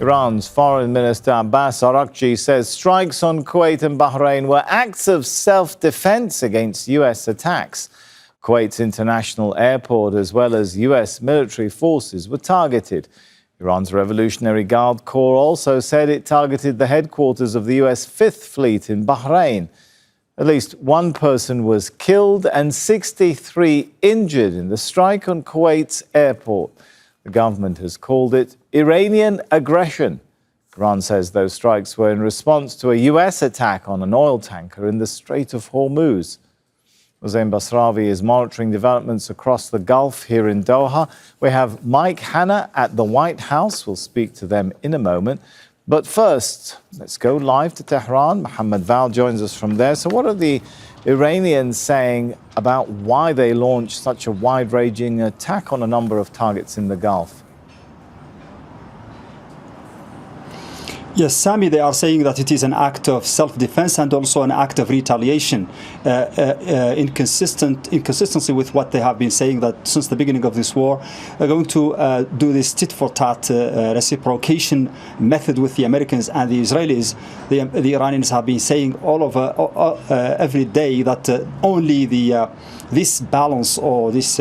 Iran's Foreign Minister Abbas Araghchi says strikes on Kuwait and Bahrain were acts of self-defense against U.S. attacks. Kuwait's international airport as well as U.S. military forces were targeted. Iran's Revolutionary Guard Corps also said it targeted the headquarters of the U.S. Fifth Fleet in Bahrain. At least one person was killed and 63 injured in the strike on Kuwait's airport. The government has called it Iranian aggression. Iran says those strikes were in response to a U.S. attack on an oil tanker in the Strait of Hormuz. Hossein Basravi is monitoring developments across the Gulf here in Doha. We have Mike Hanna at the White House. We'll speak to them in a moment. But first, let's go live to Tehran. Mohamed Vall joins us from there. So what are the Iranians saying about why they launched such a wide-ranging attack on a number of targets in the Gulf? Yes, Sami, they are saying that it is an act of self-defense and also an act of retaliation, in consistency with what they have been saying, that since the beginning of this war, they're going to do this tit-for-tat reciprocation method with the Americans and the Israelis. The Iranians have been saying all over every day that only this balance or this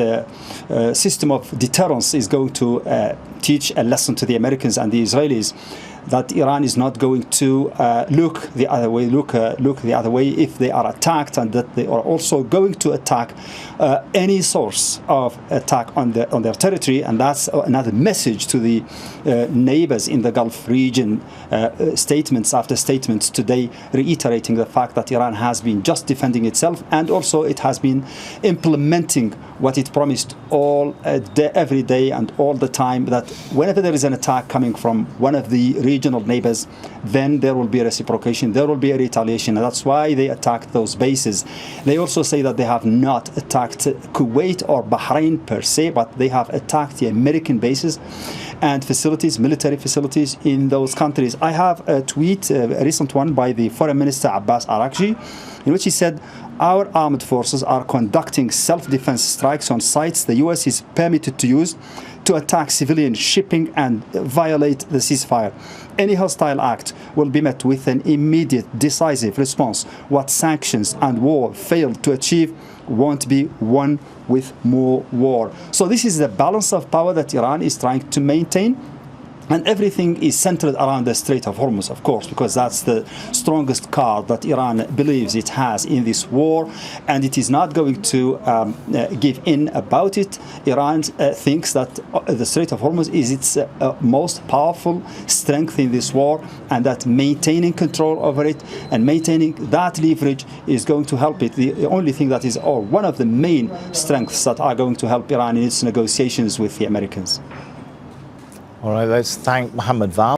system of deterrence is going to teach a lesson to the Americans and the Israelis, that Iran is not going to look the other way if they are attacked, and that they are also going to attack any source of attack on their territory. And that's another message to the neighbors in the Gulf region, statements after statements today reiterating the fact that Iran has been just defending itself, and also it has been implementing what it promised every day and all the time, that whenever there is an attack coming from one of the regional neighbors, then there will be a reciprocation, there will be a retaliation, and that's why they attacked those bases. They also say that they have not attacked Kuwait or Bahrain per se, but they have attacked the American bases and facilities, military facilities in those countries. I have a tweet, a recent one by the Foreign Minister Abbas Araghchi, in which he said, "Our armed forces are conducting self-defense strikes on sites the U.S. is permitted to use to attack civilian shipping and violate the ceasefire. Any hostile act will be met with an immediate, decisive response. What sanctions and war failed to achieve won't be won with more war." So this is the balance of power that Iran is trying to maintain. And everything is centered around the Strait of Hormuz, of course, because that's the strongest card that Iran believes it has in this war, and it is not going to give in about it. Iran thinks that the Strait of Hormuz is its most powerful strength in this war, and that maintaining control over it and maintaining that leverage is going to help it. The only thing that is, or one of the main strengths that are going to help Iran in its negotiations with the Americans. All right, let's thank Mohamed Vall.